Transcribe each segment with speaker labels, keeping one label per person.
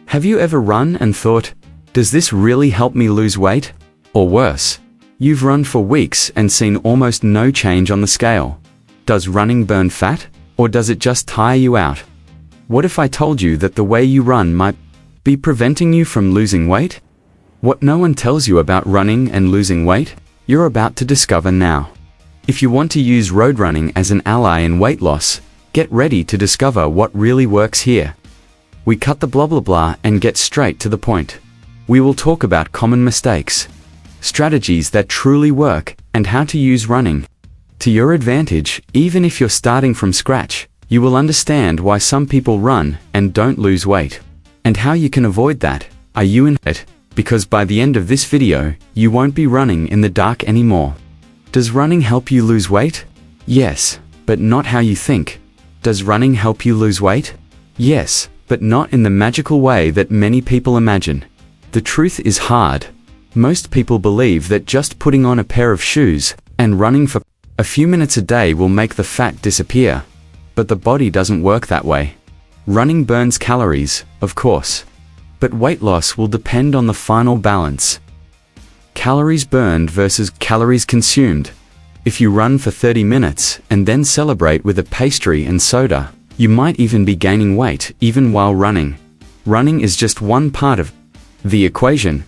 Speaker 1: Have you ever run and thought, does this really help me lose weight? Or worse, you've run for weeks and seen almost no change on the scale. Does running burn fat, or does it just tire you out? What if I told you that the way you run might be preventing you from losing weight? What no one tells you about running and losing weight, you're about to discover now. If you want to use road running as an ally in weight loss, get ready to discover what really works here. We cut the blah blah blah and get straight to the point. We will talk about common mistakes, strategies that truly work, and how to use running to your advantage. Even if you're starting from scratch, you will understand why some people run and don't lose weight, and how you can avoid that. Are you in it? Because by the end of this video, you won't be running in the dark anymore. Does running help you lose weight? Yes, but not how you think. Does running help you lose weight? Yes, but not in the magical way that many people imagine. The truth is hard. Most people believe that just putting on a pair of shoes and running for a few minutes a day will make the fat disappear. But the body doesn't work that way. Running burns calories, of course. But weight loss will depend on the final balance. Calories burned versus calories consumed. If you run for 30 minutes and then celebrate with a pastry and soda, you might even be gaining weight even while running. Running is just one part of the equation,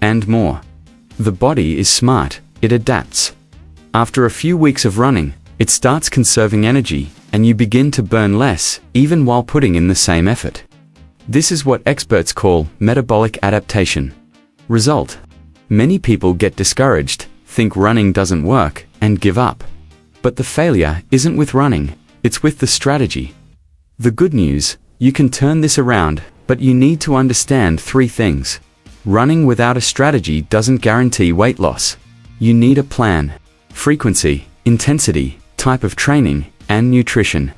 Speaker 1: and more. The body is smart, it adapts. After a few weeks of running, it starts conserving energy, and you begin to burn less, even while putting in the same effort. This is what experts call metabolic adaptation. Result: many people get discouraged, think running doesn't work, and give up. But the failure isn't with running, it's with the strategy. The good news, you can turn this around, but you need to understand 3 things. Running without a strategy doesn't guarantee weight loss. You need a plan: frequency, intensity, type of training, and nutrition.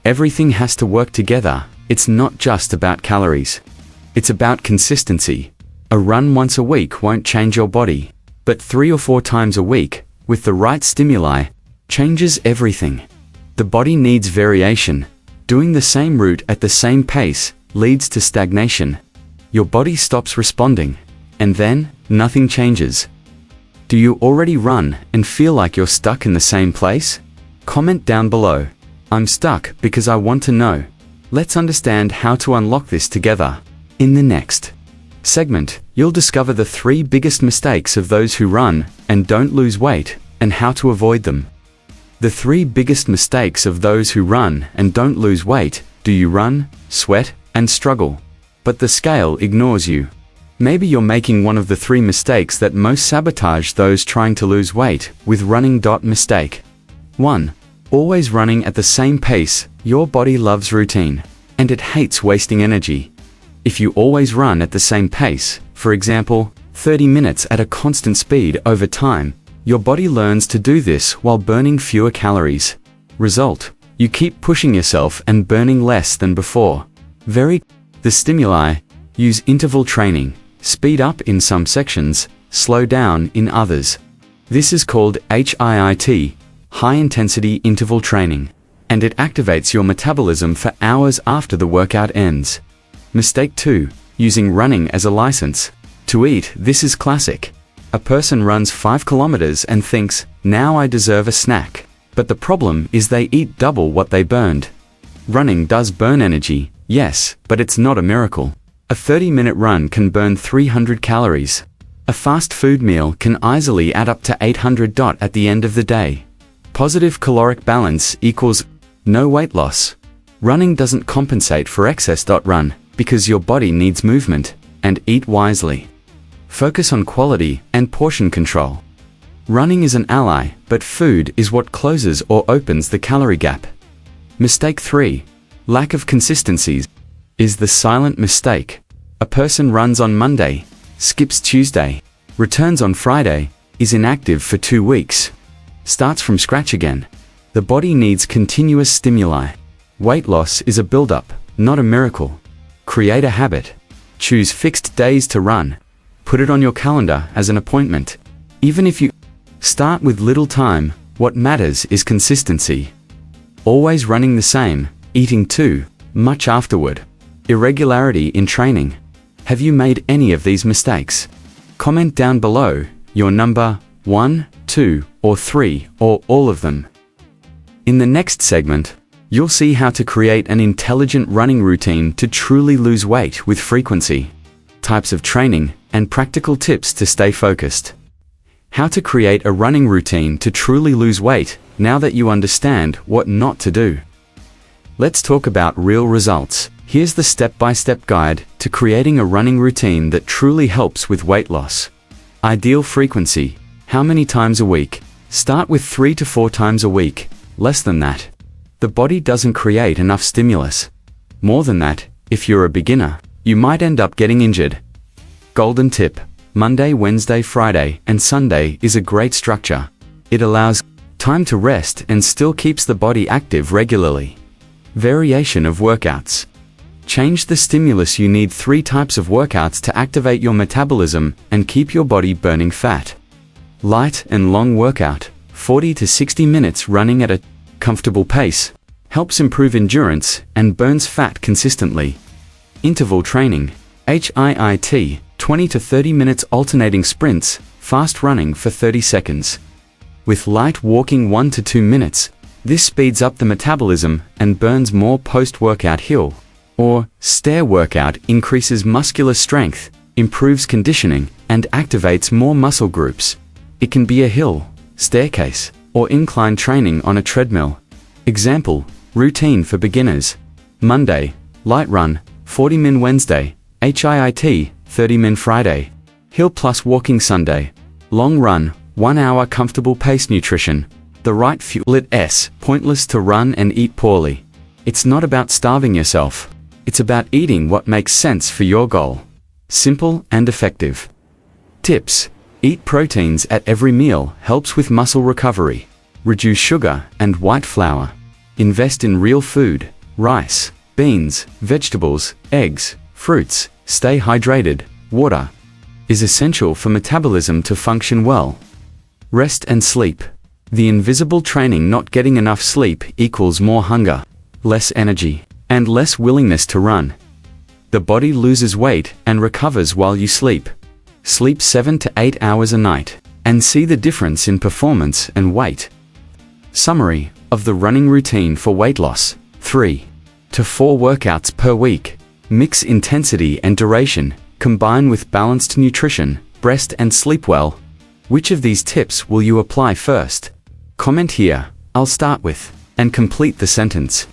Speaker 1: Everything has to work together. It's not just about calories. It's about consistency. A run once a week won't change your body, but 3 or 4 times a week, with the right stimuli, changes everything. The body needs variation. Doing the same route at the same pace leads to stagnation. Your body stops responding, and then nothing changes. Do you already run and feel like you're stuck in the same place? Comment down below. I'm stuck because I want to know. Let's understand how to unlock this together. In the next segment, you'll discover the 3 biggest mistakes of those who run and don't lose weight, and how to avoid them. The 3 biggest mistakes of those who run and don't lose weight. Do you run, sweat, and struggle, but the scale ignores you? Maybe you're making one of the 3 mistakes that most sabotage those trying to lose weight with running. Mistake 1. Always running at the same pace. Your body loves routine, and it hates wasting energy. If you always run at the same pace, for example, 30 minutes at a constant speed over time, your body learns to do this while burning fewer calories. Result: you keep pushing yourself and burning less than before. The stimuli: use interval training. Speed up in some sections, slow down in others. This is called HIIT, high intensity interval training, and it activates your metabolism for hours after the workout ends. Mistake 2. Using running as a license to eat. This is classic. A person runs 5 kilometers and thinks, now I deserve a snack. But the problem is they eat double what they burned. Running does burn energy, yes, but it's not a miracle. A 30-minute run can burn 300 calories. A fast food meal can easily add up to 800 at the end of the day. Positive caloric balance equals no weight loss. Running doesn't compensate for excess. Run because your body needs movement, and eat wisely. Focus on quality and portion control. Running is an ally, but food is what closes or opens the calorie gap. Mistake 3. Lack of consistencies is the silent mistake. A person runs on Monday, skips Tuesday, returns on Friday, is inactive for 2 weeks, starts from scratch again. The body needs continuous stimuli. Weight loss is a build-up, not a miracle. Create a habit. Choose fixed days to run. Put it on your calendar as an appointment. Even if you start with little time, what matters is consistency. Always running the same, eating too much afterward. Irregularity in training. Have you made any of these mistakes? Comment down below your number 1, 2, or 3, or all of them. In the next segment, you'll see how to create an intelligent running routine to truly lose weight with frequency, types of training, and practical tips to stay focused. How to create a running routine to truly lose weight now that you understand what not to do. Let's talk about real results. Here's the step-by-step guide to creating a running routine that truly helps with weight loss. Ideal frequency. How many times a week? Start with 3 to 4 times a week. Less than that, the body doesn't create enough stimulus. More than that, if you're a beginner, you might end up getting injured. Golden tip. Monday, Wednesday, Friday, and Sunday is a great structure. It allows time to rest and still keeps the body active regularly. Variation of workouts. Change the stimulus. You need 3 types of workouts to activate your metabolism and keep your body burning fat. Light and long workout. 40 to 60 minutes running at a comfortable pace. Helps improve endurance and burns fat consistently. Interval training. HIIT. 20 to 30 minutes alternating sprints, fast running for 30 seconds. With light walking 1 to 2 minutes, this speeds up the metabolism and burns more post-workout hill or stair workout, increases muscular strength, improves conditioning, and activates more muscle groups. It can be a hill, staircase, or incline training on a treadmill. Example, routine for beginners. Monday, light run, 40 min. Wednesday, HIIT, 30 min. Friday, hill plus walking. Sunday, long run, 1 hour. Comfortable pace. Nutrition. The right fuel. It's pointless to run and eat poorly. It's not about starving yourself. It's about eating what makes sense for your goal. Simple and effective. Tips. Eat proteins at every meal. Helps with muscle recovery. Reduce sugar and white flour. Invest in real food, rice, beans, vegetables, eggs, fruits. Stay hydrated. Water is essential for metabolism to function well. Rest and sleep. The invisible training. Not getting enough sleep equals more hunger, less energy, and less willingness to run. The body loses weight and recovers while you sleep. Sleep 7 to 8 hours a night, and see the difference in performance and weight. Summary of the running routine for weight loss. 3 to 4 workouts per week. Mix intensity and duration. Combine with balanced nutrition. Rest and sleep well. Which of these tips will you apply first? Comment here. I'll start with, and complete the sentence.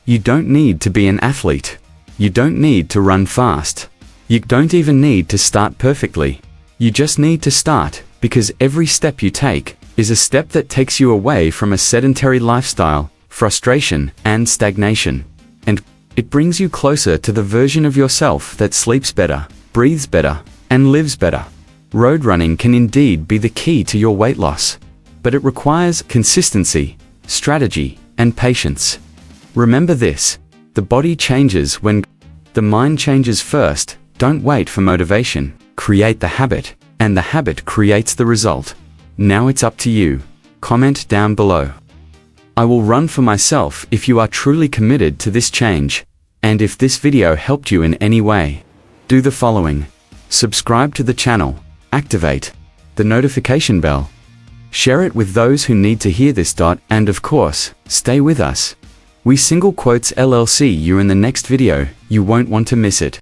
Speaker 1: You don't need to be an athlete. You don't need to run fast. You don't even need to start perfectly. You just need to start, because every step you take is a step that takes you away from a sedentary lifestyle, frustration, and stagnation. And it brings you closer to the version of yourself that sleeps better, breathes better, and lives better. Road running can indeed be the key to your weight loss, but it requires consistency, strategy, and patience. Remember this: the body changes when the mind changes first. Don't wait for motivation. Create the habit, and the habit creates the result. Now it's up to you. Comment down below. I will run for myself if you are truly committed to this change. And if this video helped you in any way, do the following. Subscribe to the channel, activate the notification bell, share it with those who need to hear this. And of course, stay with us. We Single Quotes LLC you in the next video. You won't want to miss it.